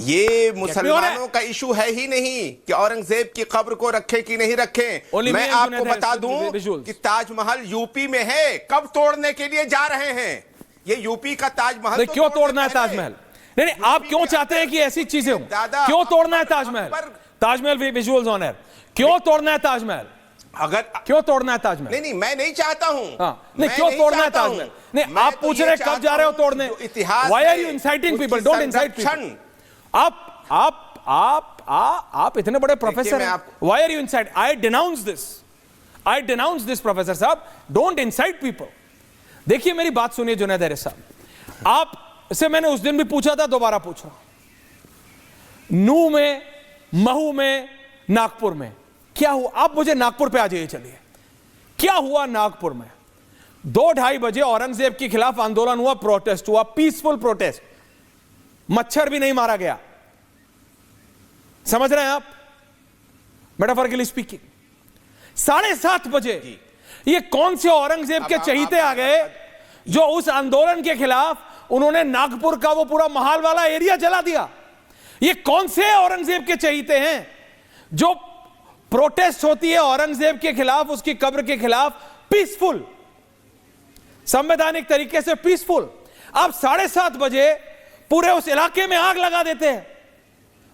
ये मुसलमानों का इशू है ही नहीं कि औरंगजेब की कब्र को रखे कि नहीं रखें। मैं आपको बता दूं कि ताजमहल यूपी में है, कब तोड़ने के लिए जा रहे हैं? ये यूपी का ताजमहल क्यों तोड़ना है ताजमहल? नहीं, आप क्यों चाहते हैं कि ऐसी चीजें हो? क्यों तोड़ना है Taj Mahal? Taj Mahal visuals on air. क्यों तोड़ना है ताजमहल? अगर क्यों तोड़ना है ताजमहल? नहीं, मैं नहीं चाहता हूं। नहीं, क्यों तोड़ना है ताजमहल? नहीं, आप पूछ रहे कब जा रहे हो तोड़ने? Why are you inciting people? Don't incite people. आप इतने बड़े प्रोफेसर हैं, why are you incite? I denounce this professor साहब, डोंट इंसाइट पीपल। देखिए मेरी बात सुनिए जुनैद अहरे साहब, आपसे मैंने उस दिन भी पूछा था, दोबारा पूछ रहा हूं। नूह में, महू में, नागपुर में क्या हुआ? आप मुझे नागपुर पे आ जाइए, चलिए क्या हुआ नागपुर में? 2-2:30 बजे औरंगजेब के खिलाफ आंदोलन हुआ, प्रोटेस्ट हुआ, पीसफुल प्रोटेस्ट, मच्छर भी नहीं मारा गया। समझ रहे हैं आप? Metaphorically speaking. 7:30 बजे ये कौन से औरंगजेब के चहीते आ गए जो उस आंदोलन के खिलाफ उन्होंने नागपुर का वो पूरा महाल वाला एरिया जला दिया? ये कौन से औरंगजेब के चहीते हैं जो प्रोटेस्ट होती है औरंगजेब के खिलाफ, उसकी कब्र के खिलाफ, पीसफुल, संवैधानिक तरीके से पीसफुल? आप 7:30 बजे पूरे उस इलाके में आग लगा देते हैं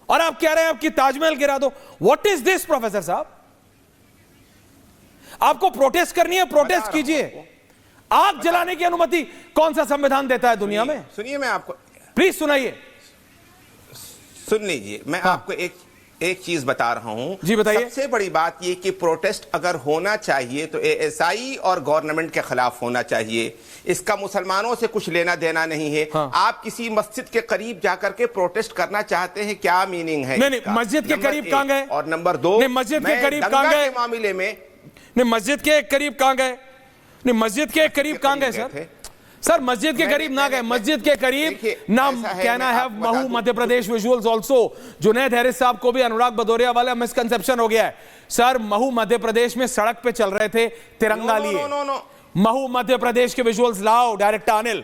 और आप कह रहे हैं आपकी ताजमहल गिरा दो। व्हाट इज दिस प्रोफेसर साहब? आपको प्रोटेस्ट करनी है, प्रोटेस्ट कीजिए। आग जलाने की अनुमति कौन सा संविधान देता है दुनिया में? सुनिए, मैं आपको प्लीज सुनाइए, सुन लीजिए। मैं आपको एक चीज बता रहा हूं। जी बताइए। सबसे बड़ी बात यह कि प्रोटेस्ट अगर होना चाहिए तो एएसआई और गवर्नमेंट के खिलाफ होना चाहिए। इसका मुसलमानों से कुछ लेना देना नहीं है। आप किसी मस्जिद के करीब जाकर के प्रोटेस्ट करना चाहते हैं, क्या मीनिंग है? नहीं, मस्जिद के करीब कहां गए? और नंबर 2, मस्जिद के करीब कहां गए? मामले में मस्जिद के करीब कहां गए? नहीं, मस्जिद के करीब कहां गए सर? मस्जिद के करीब ना गए, मस्जिद के करीब नाम कहना है Mhow Madhya Pradesh visuals also. Junaid Harris साहब को भी अनुराग भदौरिया वाला मिसकंसेप्शन हो गया है सर। महू मध्य प्रदेश में सड़क पे चल रहे थे तिरंगा लिए। महू मध्य प्रदेश के विजुअल्स लाओ डायरेक्टर अनिल।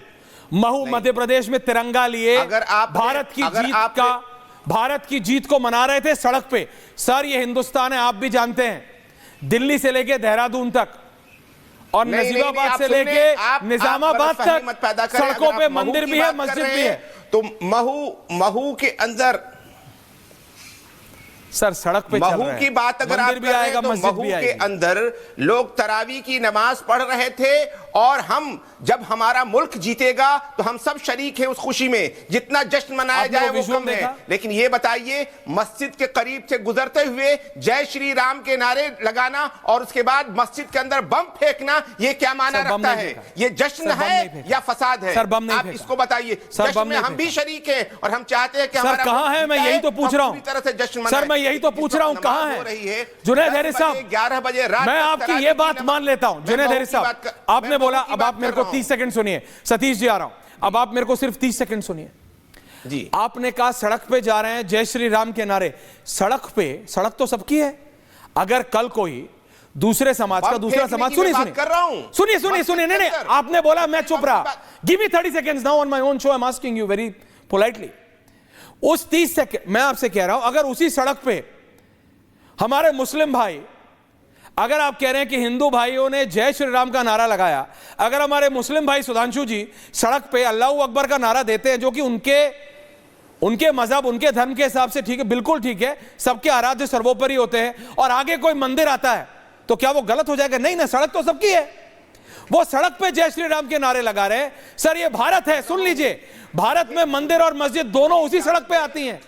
महू मध्य प्रदेश में तिरंगा लिए भारत की जीत को मना रहे थे सड़क पे। सर ये हिंदुस्तान है, आप भी जानते हैं, दिल्ली से लेके देहरादून तक और नजीबाबाद से लेके निजामाबाद तक सड़कों पे मंदिर भी है, मस्जिद भी है। तो महू के अंदर सर सड़क पे महू की बात अगर आप भी आएगा, तो मस्जिद महू भी के अंदर लोग तरावी की नमाज पढ़ रहे थे और हम जब हमारा मुल्क जीतेगा तो हम सब शरीक हैं उस खुशी में, जितना जश्न मनाया जाए वो कम है। लेकिन ये बताइए, मस्जिद के करीब से गुजरते हुए जय श्री राम के नारे लगाना और उसके बाद मस्जिद के अंदर बम फेंकना, ये क्या माना रखता है? ये जश्न है या फसाद है? आप इसको बताइए। जश्न में हम भी शरीक हैं और हम चाहते हैं कि हमारा कहां है? मैं यही तो पूछ रहा हूं, पूरी तरह से जश्न सर मैं यही तो पूछ रहा हूं, कहां है जुनैद हैरिस साहब? 11 बजे रात मैं आपकी ये बात मान लेता हूं जुनैद हैरिस साहब, आपने बोला। अब आप मेरे को 30 सेकंड सुनिए, सतीश जी आ रहा हूं, अब आप मेरे को सिर्फ 30 सेकंड सुनिए जी। आपने कहा सड़क पे जा रहे हैं जय श्री राम के नारे। सड़क पे, सड़क तो सबकी है। अगर कल कोई दूसरे समाज का दूसरा समाज, सुनिए, नहीं, आपने बोला, मैं चुप रहा। Give me 30 seconds now on my own show, I am asking you very politely. उस 30 सेकंड मैं आपसे कह रहा हूं, अगर उसी सड़क पे हमारे मुस्लिम भाई, अगर आप कह रहे हैं कि हिंदू भाइयों ने जय श्री राम का नारा लगाया, अगर हमारे मुस्लिम भाई सुधांशु जी सड़क पे अल्लाहू अकबर का नारा देते हैं, जो कि उनके मजहब, उनके धर्म के हिसाब से ठीक है, बिल्कुल ठीक है, सबके आराध्य सर्वोपरि होते हैं, और आगे कोई मंदिर आता है तो क्या वो गलत हो जाएगा? नहीं ना, सड़क तो सबकी है। वो सड़क पे जय श्री राम के नारे लगा रहे हैं। सर ये भारत है, सुन लीजिए, भारत में मंदिर और मस्जिद दोनों उसी सड़क पे आती हैं,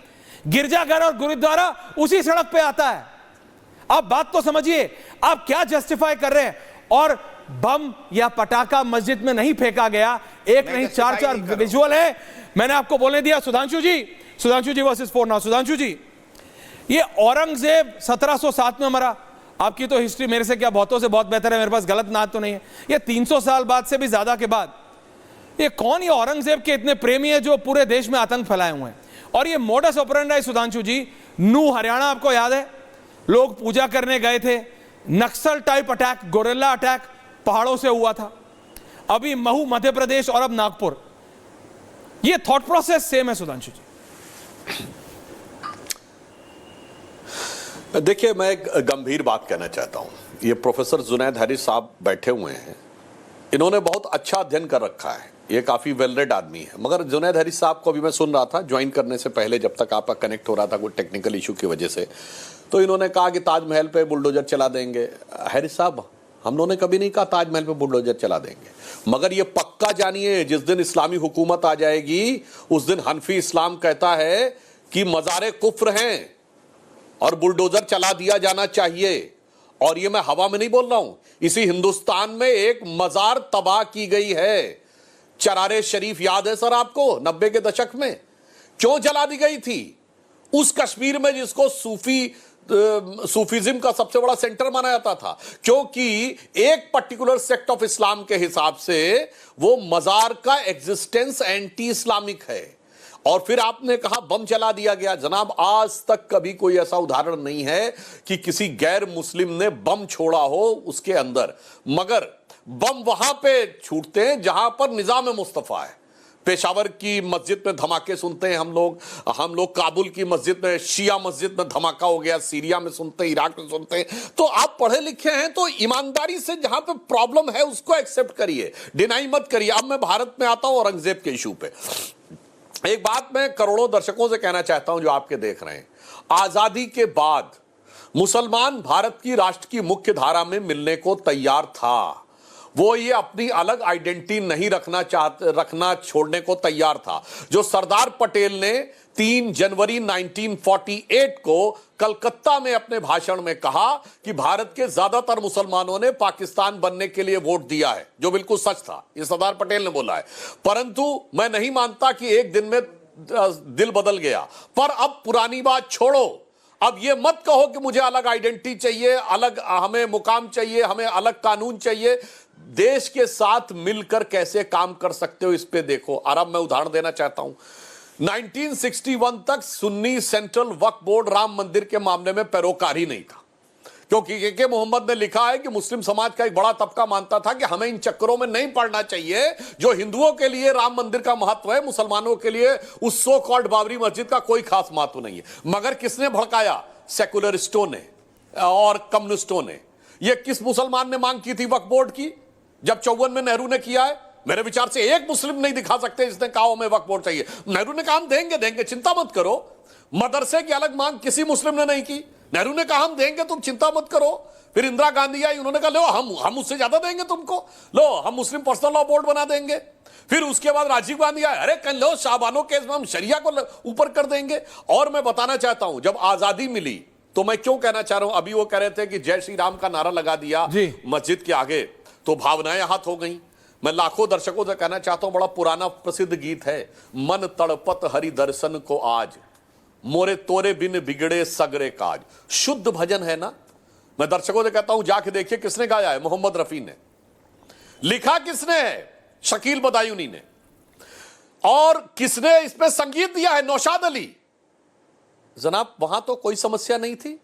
गिरजाघर और गुरुद्वारा उसी सड़क पे आता है। आप बात तो समझिए, आप क्या जस्टिफाई कर रहे हैं? और बम या पटाखा मस्जिद में नहीं फेंका गया, एक नहीं 4 विजुअल है। मैंने आपको बोलने दिया। सुधांशु जी वर्सेस 4 नाउ। सुधांशु जी, ये औरंगजेब 1707 में मरा। आपकी तो हिस्ट्री मेरे से क्या बहुतों से बहुत बेहतर है, मेरे पास गलत नाद तो नहीं है। ये 300 साल बाद से भी ज्यादा के बाद ये कौन, ये औरंगजेब के इतने प्रेमी है जो पूरे देश में आतंक फैलाए हुए हैं? और ये मोडस ऑपरेंडी सुधांशु जी, नूह हरियाणा आपको याद है, लोग पूजा करने गए थे, नक्सल टाइप अटैक, गोरिल्ला अटैक पहाड़ों से हुआ था। अभी महू मध्य प्रदेश और अब नागपुर, ये थॉट प्रोसेस सेम है सुधांशु जी। देखिए, मैं एक गंभीर बात कहना चाहता हूं। ये प्रोफेसर जुनैद हारिस साहब बैठे हुए हैं, इन्होंने बहुत अच्छा अध्ययन कर रखा है, ये काफी वेल रेड आदमी है। मगर जुनैद हारिस साहब को अभी मैं सुन रहा था ज्वाइन करने से पहले, जब तक आपका कनेक्ट हो रहा था कोई टेक्निकल इशू की वजह से, तो इन्होंने कहा कि ताजमहल पे बुलडोजर चला देंगे। हारिस साहब, हम लोगों ने कभी नहीं कहा ताजमहल पे बुलडोजर चला देंगे, मगर ये पक्का जानिए जिस दिन इस्लामी हुकूमत आ जाएगी उस दिन हनफी इस्लाम कहता है कि मज़ारे कुफ्र हैं और बुलडोजर चला दिया जाना चाहिए। और ये मैं हवा में नहीं बोल रहा हूं, इसी हिंदुस्तान में एक मजार तबाह की गई है, चरारे शरीफ याद है सर आपको, 90 के दशक में क्यों जला दी गई थी? उस कश्मीर में जिसको सूफीज्म का सबसे बड़ा सेंटर माना जाता था, क्योंकि एक पर्टिकुलर सेक्ट ऑफ इस्लाम के हिसाब से वो मजार का एग्जिस्टेंस एंटी इस्लामिक है। और फिर आपने कहा बम जला दिया गया। जनाब, आज तक कभी कोई ऐसा उदाहरण नहीं है कि किसी गैर मुस्लिम ने बम छोड़ा हो उसके अंदर, मगर बम वहां पे छूटते हैं जहां पर निजाम मुस्तफा है। पेशावर की मस्जिद में धमाके सुनते हैं हम लोग काबुल की मस्जिद में, शिया मस्जिद में धमाका हो गया, सीरिया में सुनते हैं, इराक में सुनते हैं। तो आप पढ़े लिखे हैं तो ईमानदारी से जहां पे प्रॉब्लम है उसको एक्सेप्ट करिए, डिनाई मत करिए। अब मैं भारत में आता हूं औरंगजेब के इशू पे। एक बात मैं करोड़ों दर्शकों से कहना चाहता हूं जो आपके देख रहे हैं, आजादी के बाद मुसलमान भारत की राष्ट्र की मुख्य धारा में मिलने को तैयार था। वो ये अपनी अलग आइडेंटिटी नहीं रखना छोड़ने को तैयार था। जो सरदार पटेल ने 3 जनवरी 1948 को कलकत्ता में अपने भाषण में कहा कि भारत के ज्यादातर मुसलमानों ने पाकिस्तान बनने के लिए वोट दिया है, जो बिल्कुल सच था, ये सरदार पटेल ने बोला है। परंतु मैं नहीं मानता कि एक दिन में दिल बदल गया। पर अब पुरानी बात छोड़ो, अब ये मत कहो कि मुझे अलग आइडेंटिटी चाहिए, अलग हमें मुकाम चाहिए, हमें अलग कानून चाहिए। देश के साथ मिलकर कैसे काम कर सकते हो इस पे देखो। और अब मैं उदाहरण देना चाहता हूं, 1961 तक सुन्नी सेंट्रल वक्फ बोर्ड राम मंदिर के मामले में पैरोकार ही नहीं था, क्योंकि के मोहम्मद ने लिखा है कि मुस्लिम समाज का एक बड़ा तबका मानता था कि हमें इन चक्करों में नहीं पड़ना चाहिए। जो हिंदुओं के लिए राम मंदिर का महत्व है, मुसलमानों के लिए उस सो कॉल्ड बाबरी मस्जिद का कोई खास महत्व नहीं है। मगर किसने भड़काया? सेकुलरिस्टों ने और कम्युनिस्टों ने। यह किस मुसलमान ने मांग की थी वक्फ बोर्ड की? जब 54 में नेहरू ने किया है, मेरे विचार से एक मुस्लिम नहीं दिखा सकते जिसने कहा हमें वक्फ बोर्ड चाहिए। नेहरू ने कहा हम देंगे, चिंता मत करो। मदरसे की अलग मांग किसी मुस्लिम ने नहीं की, नेहरू ने कहा हम देंगे, तुम चिंता मत करो। फिर इंदिरा गांधी आई, उन्होंने कहा लो हम उससे ज्यादा देंगे तुमको, लो हम मुस्लिम पर्सनल लॉ बोर्ड बना देंगे। फिर उसके बाद राजीव गांधी आए, अरे कल लो शाहबानो केस में हम शरिया को ऊपर कर देंगे। और मैं बताना चाहता हूं, जब आजादी मिली तो मैं क्यों कहना चाह रहा हूं, अभी वो कह रहे थे कि जय श्री राम का नारा लगा दिया मस्जिद के आगे तो भावनाएं हाथ हो गई। मैं लाखों दर्शकों से कहना चाहता हूं, बड़ा पुराना प्रसिद्ध गीत है, मन तड़पत हरि दर्शन को आज, मोरे तोरे बिन बिगड़े सगरे काज। शुद्ध भजन है ना। मैं दर्शकों से कहता हूं जाके देखिए किसने गाया है, मोहम्मद रफी ने। लिखा किसने है? शकील बदायूनी ने। और किसने इस पे संगीत दिया है? नौशाद अली। जनाब, वहां तो कोई समस्या नहीं थी।